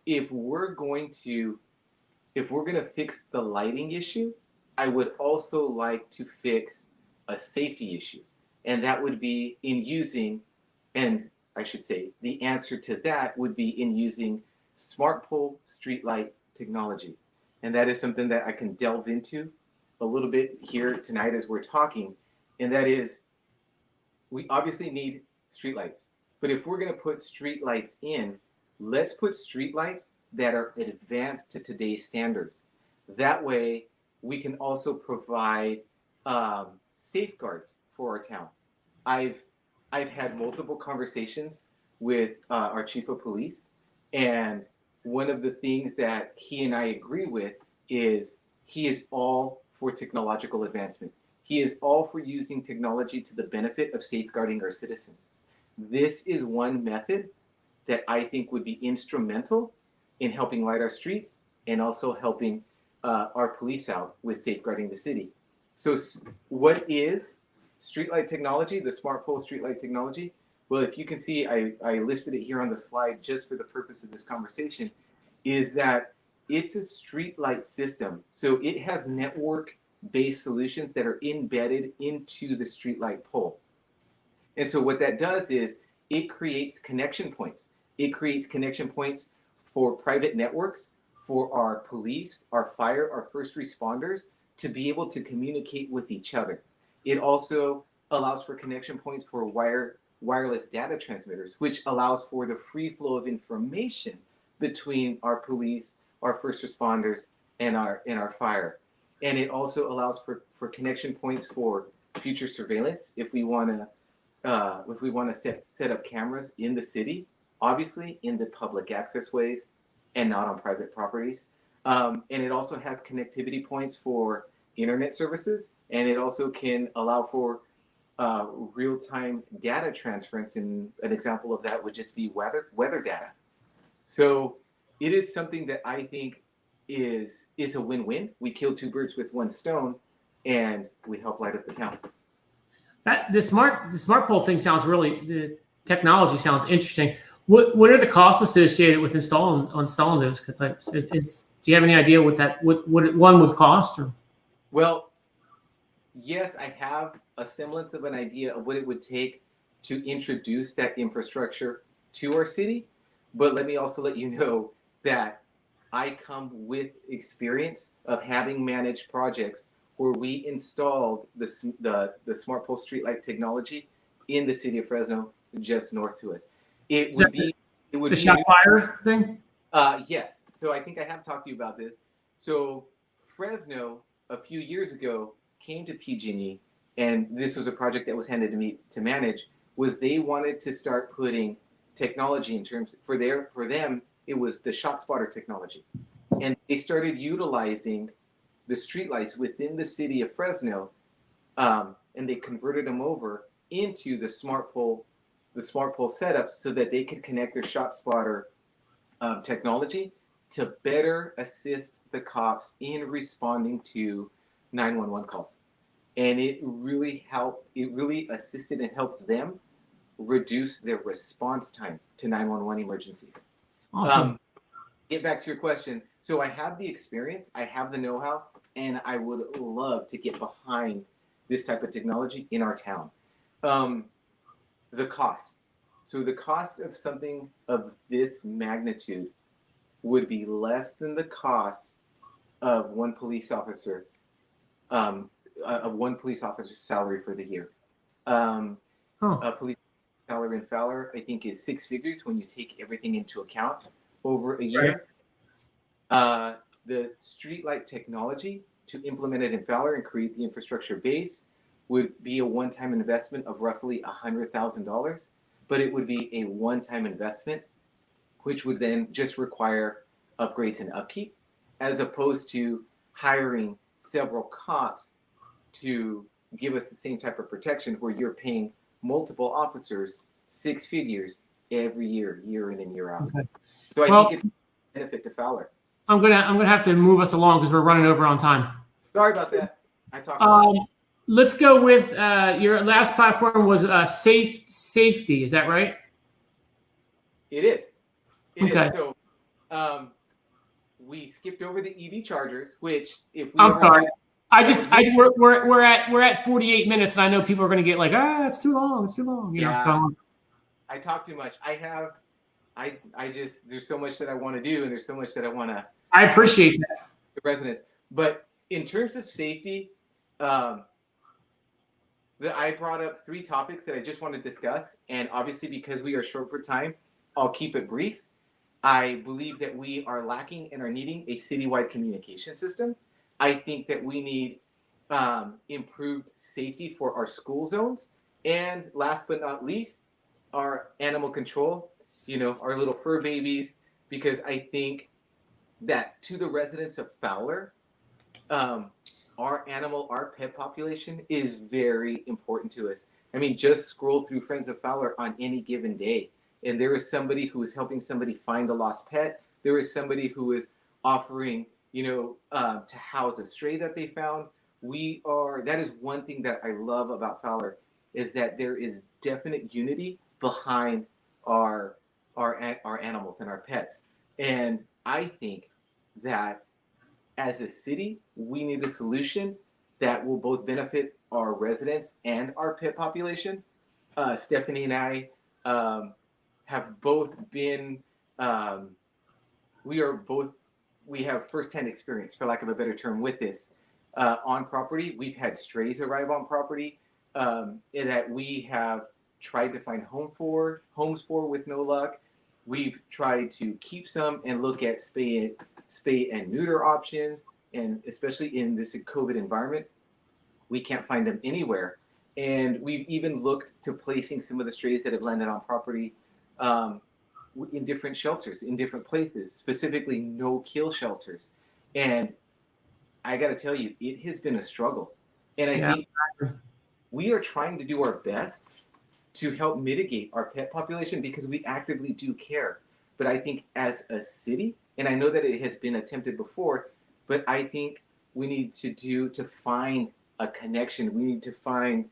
If we're going to fix the lighting issue, I would also like to fix a safety issue. And that would be in using, and I should say, the answer to that would be in using smart pole streetlight technology. And that is something that I can delve into a little bit here tonight as we're talking. And that is, we obviously need streetlights. But if we're going to put streetlights in, let's put streetlights that are advanced to today's standards. That way, we can also provide safeguards for our town. I've had multiple conversations with our chief of police, and one of the things that he and I agree with is he is all for technological advancement. He is all for using technology to the benefit of safeguarding our citizens. This is one method that I think would be instrumental in helping light our streets and also helping our police out with safeguarding the city. So what is streetlight technology, the smart pole streetlight technology? Well, if you can see, I listed it here on the slide just for the purpose of this conversation, is that it's a streetlight system. So it has network-based solutions that are embedded into the streetlight pole. And so what that does is it creates connection points. It creates connection points for private networks, for our police, our fire, our first responders to be able to communicate with each other. It also allows for connection points for wireless data transmitters, which allows for the free flow of information between our police, our first responders, and our fire. And it also allows for connection points for future surveillance if we want to set up cameras in the city, obviously in the public access ways and not on private properties. And it also has connectivity points for internet services, and it also can allow for real-time data transference, and an example of that would just be weather data. So it is something that I think is a win-win. We kill two birds with one stone, and we help light up the town. That the smart pole thing sounds the technology sounds interesting. What are the costs associated with installing those types? Do you have any idea what one would cost? Or? Well, yes, I have a semblance of an idea of what it would take to introduce that infrastructure to our city, but let me also let you know that I come with experience of having managed projects where we installed the smart pole streetlight technology in the city of Fresno, just north to us. It would be the shot fire thing. Yes. So I think I have talked to you about this. So Fresno a few years ago came to PG&E, and this was a project that was handed to me to manage. Was they wanted to start putting technology in terms for them it was the shot spotter technology, and they started utilizing the streetlights within the city of Fresno, and they converted them over into the smart pole setup so that they could connect their shot spotter technology to better assist the cops in responding to 911 calls. And it really helped. It really assisted and helped them reduce their response time to 911 emergencies. Awesome. Get back to your question. So I have the experience, I have the know-how, and I would love to get behind this type of technology in our town. The cost. So the cost of something of this magnitude would be less than the cost of one police officer's salary for the year. A police salary in Fowler, I think, is six figures when you take everything into account over a year. Right. The streetlight technology to implement it in Fowler and create the infrastructure base would be a one-time investment of roughly $100,000, but it would be a one-time investment, which would then just require upgrades and upkeep, as opposed to hiring several cops to give us the same type of protection where you're paying multiple officers six figures every year, year in and year out. Okay. So I think it's a benefit to Fowler. I'm gonna have to move us along because we're running over on time. Sorry about that. I talked. Let's go with your last platform was safety. Is that right? It is. It okay. Is. So we skipped over the EV chargers, which if we I'm sorry. We're at 48 minutes, and I know people are going to get like, it's too long. It's too long. You know, so I talk too much. I just there's so much that I want to do, and there's so much that I want to. I appreciate that. The residents, but in terms of safety, I brought up three topics that I just want to discuss, and obviously because we are short for time, I'll keep it brief. I believe that we are lacking and are needing a citywide communication system. I think that we need improved safety for our school zones, and last but not least, our animal control. You know, our little fur babies, because I think that to the residents of Fowler, our pet population is very important to us. I mean, just scroll through Friends of Fowler on any given day, and there is somebody who is helping somebody find a lost pet. There is somebody who is offering, to house a stray that they found. That is one thing that I love about Fowler, is that there is definite unity behind our animals and our pets. And I think that as a city, we need a solution that will both benefit our residents and our pet population. Stephanie and I have both been, we have firsthand experience, for lack of a better term, with this. On property, we've had strays arrive on property that we have tried to find homes for with no luck. We've tried to keep some and look at spay and neuter options, and especially in this COVID environment, we can't find them anywhere. And we've even looked to placing some of the strays that have landed on property in different shelters, in different places, specifically no-kill shelters. And I got to tell you, it has been a struggle. And I think we are trying to do our best to help mitigate our pet population because we actively do care. But I think as a city, and I know that it has been attempted before, but I think we need to find a connection. We need to find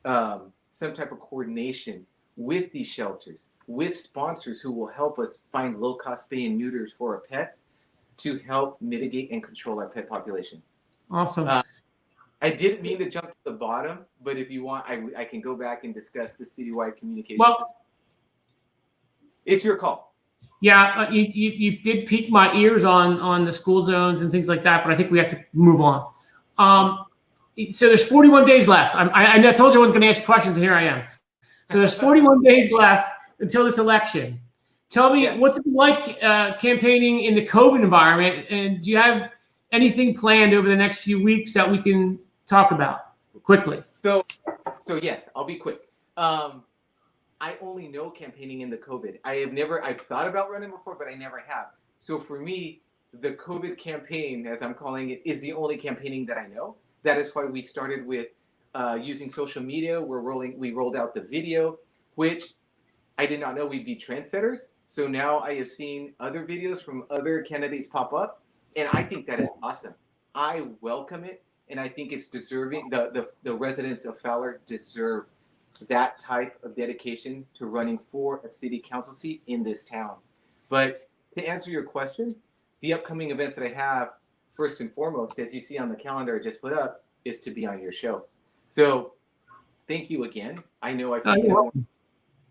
some type of coordination with these shelters, with sponsors who will help us find low-cost spay and neuters for our pets to help mitigate and control our pet population. Awesome. I didn't mean to jump to the bottom, but if you want, I can go back and discuss the citywide communication system. It's your call. Yeah, you did pique my ears on the school zones and things like that, but I think we have to move on. So there's 41 days left. I told you I was going to ask questions, and here I am. So there's 41 days left until this election. Tell me, what's it like campaigning in the COVID environment, and do you have anything planned over the next few weeks that we can talk about quickly? So yes, I'll be quick. I only know campaigning in the COVID. I've thought about running before, but I never have. So for me, the COVID campaign, as I'm calling it, is the only campaigning that I know. That is why we started with using social media. We rolled out the video, which I did not know we'd be trendsetters. So now I have seen other videos from other candidates pop up, and I think that is awesome. I welcome it, and I think it's deserving. The residents of Fowler deserve that type of dedication to running for a city council seat in this town. But to answer your question, the upcoming events that I have, first and foremost, as you see on the calendar I just put up, is to be on your show. So thank you again. I know I've taken more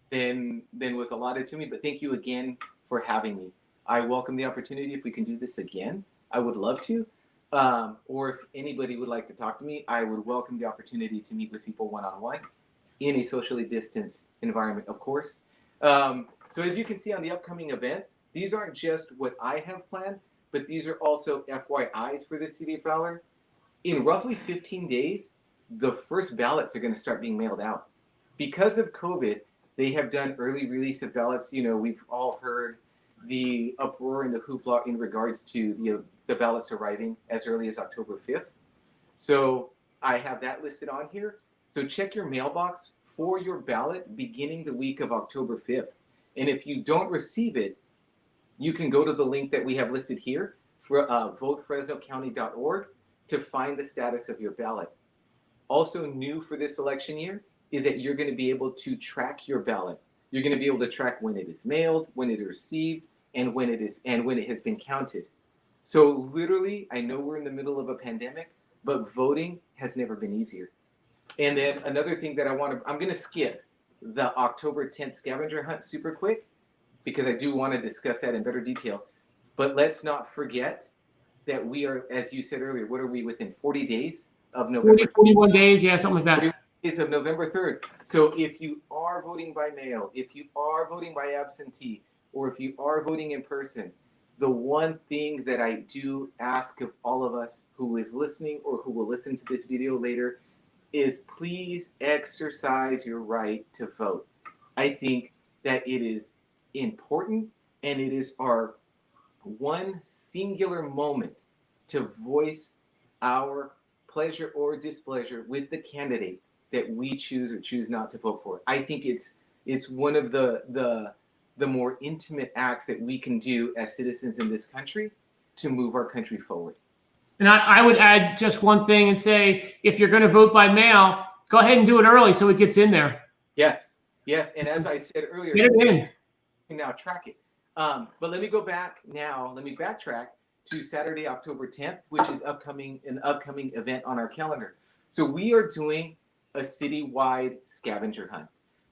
than was allotted to me, but thank you again for having me. I welcome the opportunity. If we can do this again, I would love to. Or if anybody would like to talk to me, I would welcome the opportunity to meet with people one-on-one in a socially distanced environment, of course. So as you can see on the upcoming events, these aren't just what I have planned, but these are also FYIs for the city of Fowler. In roughly 15 days, the first ballots are going to start being mailed out. Because of COVID, they have done early release of ballots. You know, we've all heard the uproar and the hoopla in regards to the ballots arriving as early as October 5th. So I have that listed on here. So check your mailbox for your ballot beginning the week of October 5th. And if you don't receive it, you can go to the link that we have listed here for votefresnocounty.org to find the status of your ballot. Also new for this election year is that you're going to be able to track your ballot. You're going to be able to track when it is mailed, when it is received, and when it has been counted. So literally, I know we're in the middle of a pandemic, but voting has never been easier. And then another thing that I'm going to skip the October 10th scavenger hunt super quick because I do want to discuss that in better detail. But let's not forget that we are, as you said earlier, what are we within 40 days of November? 41 days, yeah, something like that. 41 days of November 3rd. So if you are voting by mail, if you are voting by absentee, or if you are voting in person, the one thing that I do ask of all of us who is listening or who will listen to this video later is please exercise your right to vote. I think that it is important and it is our one singular moment to voice our pleasure or displeasure with the candidate that we choose or choose not to vote for. I think it's one of the more intimate acts that we can do as citizens in this country to move our country forward. And I would add just one thing and say, if you're going to vote by mail, go ahead and do it early so it gets in there. Yes. And as I said earlier, get it in. You can now track it. But let me go back now. Let me backtrack to Saturday, October 10th, which is an upcoming event on our calendar. So we are doing a citywide scavenger hunt.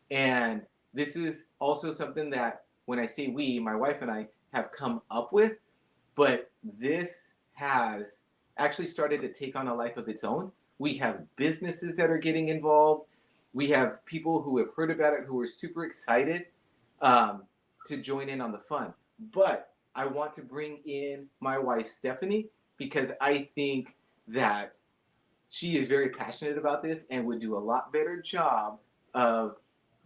And this is also something that when I say we, my wife and I have come up with, but this has actually started to take on a life of its own. We have businesses that are getting involved. We have people who have heard about it who are super excited to join in on the fun. But I want to bring in my wife, Stephanie, because I think that she is very passionate about this and would do a lot better job of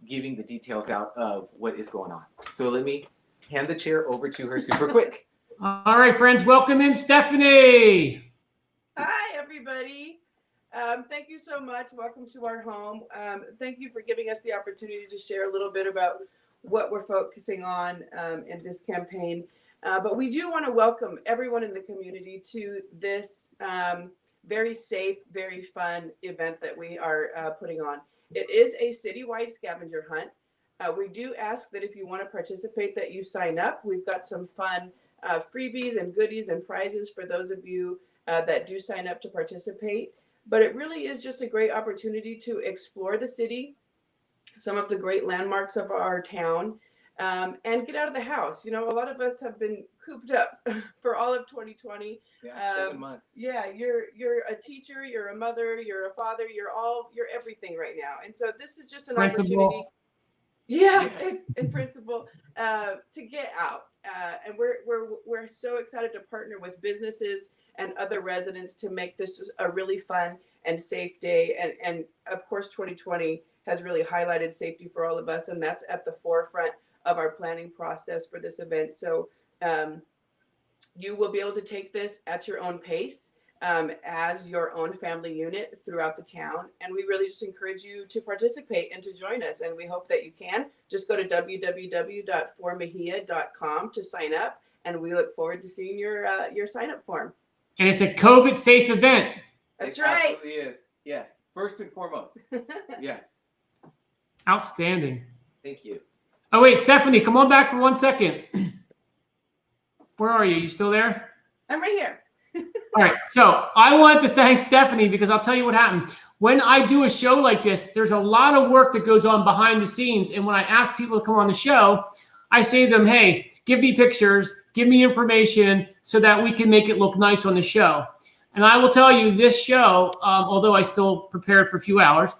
giving the details out of what is going on. So let me hand the chair over to her super quick. All right, friends, welcome in Stephanie. Hi, everybody. Thank you so much. Welcome to our home. Thank you for giving us the opportunity to share a little bit about what we're focusing on in this campaign. But we do want to welcome everyone in the community to this very safe, very fun event that we are putting on. It is a citywide scavenger hunt. We do ask that if you want to participate that you sign up. We've got some fun freebies and goodies and prizes for those of you that do sign up to participate. But it really is just a great opportunity to explore the city, some of the great landmarks of our town, and get out of the house. You know, a lot of us have been cooped up for all of 2020. Yeah, 7 months. Yeah, you're a teacher, you're a mother, you're a father, you're everything right now. And so this is just an opportunity. Yeah, in principle, to get out. And we're so excited to partner with businesses and other residents to make this a really fun and safe day. And of course, 2020 has really highlighted safety for all of us, and that's at the forefront of our planning process for this event. So you will be able to take this at your own pace as your own family unit throughout the town. And we really just encourage you to participate and to join us. And we hope that you can. Just go to www.formejia.com to sign up. And we look forward to seeing your sign up form. And it's a COVID safe event. That's it right. Absolutely is. Yes. First and foremost. Yes. Outstanding. Thank you. Oh, wait, Stephanie, come on back for 1 second. Where are you? You still there? I'm right here. All right. So I wanted to thank Stephanie because I'll tell you what happened. When I do a show like this, there's a lot of work that goes on behind the scenes. And when I ask people to come on the show, I say to them, hey, give me pictures, give me information so that we can make it look nice on the show. And I will tell you this show, although I still prepared for a few hours,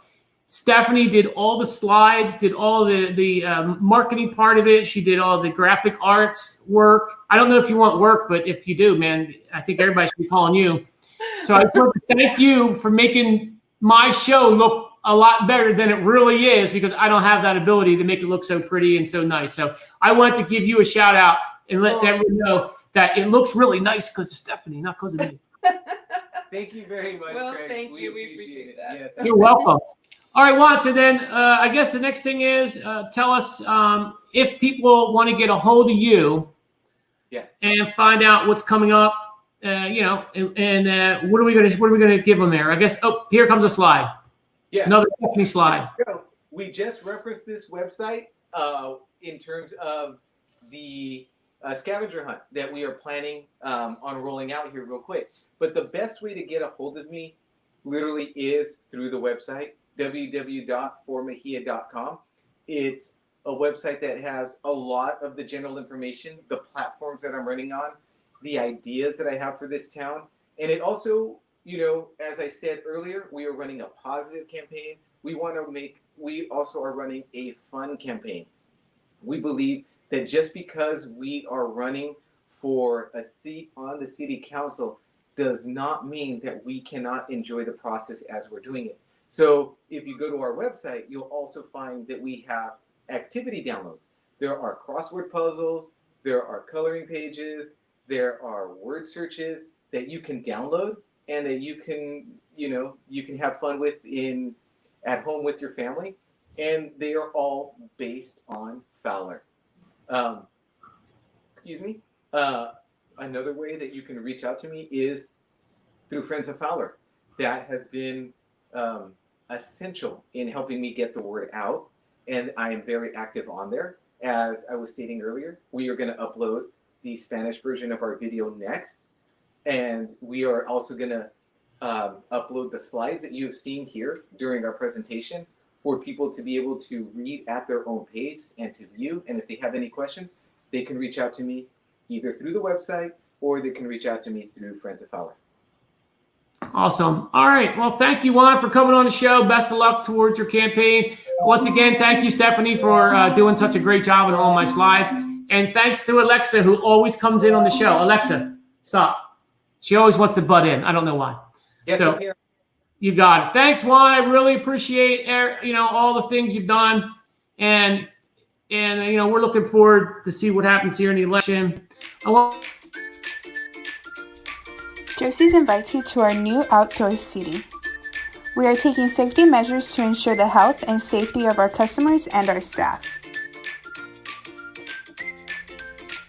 Stephanie did all the slides, did all the marketing part of it. She did all the graphic arts work. I don't know if you want work, but if you do, man, I think everybody should be calling you. So I want to thank you for making my show look a lot better than it really is, because I don't have that ability to make it look so pretty and so nice. So I want to give you a shout out and let everyone know that it looks really nice because of Stephanie, not because of me. Thank you very much, Well, Craig. thank you. We appreciate that. Yes, You're welcome. All right, Juan. So then I guess the next thing is tell us if people want to get a hold of you Yes. and find out what's coming up, and what are we gonna give them there? I guess. Oh, here comes a slide. Yes. Another Stephanie slide. So we just referenced this website in terms of the scavenger hunt that we are planning on rolling out here real quick. But the best way to get a hold of me literally is through the website, www.formejia.com. It's a website that has a lot of the general information, the platforms that I'm running on, the ideas that I have for this town. And it also, you know, as I said earlier, we are running a positive campaign. We also are running a fun campaign. We believe that just because we are running for a seat on the city council does not mean that we cannot enjoy the process as we're doing it. So if you go to our website, you'll also find that we have activity downloads. There are crossword puzzles, there are coloring pages, there are word searches that you can download and that you can have fun with at home with your family. And they are all based on Fowler. Another way that you can reach out to me is through Friends of Fowler. That has been essential in helping me get the word out, and I am very active on there. As I was stating earlier, we are going to upload the Spanish version of our video next, and we are also going to upload the slides that you have seen here during our presentation for people to be able to read at their own pace and to view. And if they have any questions, they can reach out to me either through the website or they can reach out to me through Friends of Fowler. Awesome. All right. Well, thank you, Juan, for coming on the show. Best of luck towards your campaign. Once again, thank you, Stephanie, for doing such a great job on all my slides. And thanks to Alexa, who always comes in on the show. Alexa, stop. She always wants to butt in. I don't know why. Yes, so, I'm here. You got it. Thanks, Juan. I really appreciate all the things you've done. And we're looking forward to see what happens here in the election. Josie's invites you to our new outdoor seating. We are taking safety measures to ensure the health and safety of our customers and our staff.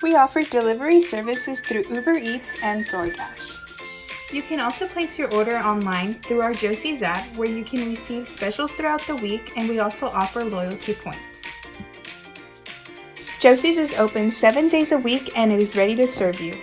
We offer delivery services through Uber Eats and DoorDash. You can also place your order online through our Josie's app, where you can receive specials throughout the week, and we also offer loyalty points. Josie's is open 7 days a week and it is ready to serve you.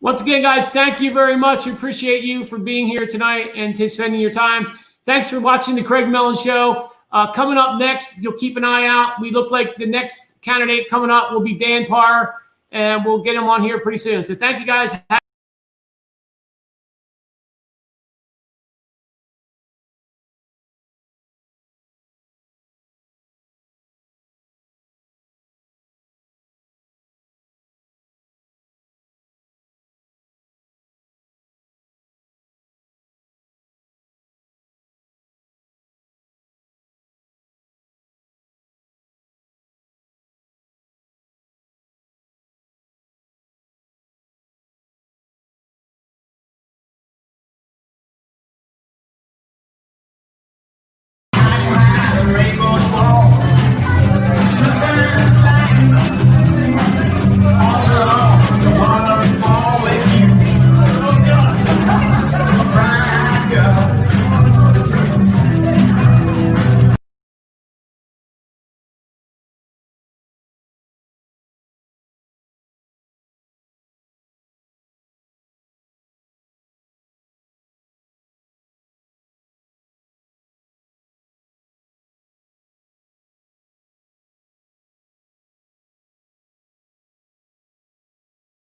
Once again, guys, thank you very much. We appreciate you for being here tonight and to spending your time. Thanks for watching the Craig Mellon Show. Coming up next, you'll keep an eye out. We look like the next candidate coming up will be Dan Parr, and we'll get him on here pretty soon. So thank you, guys.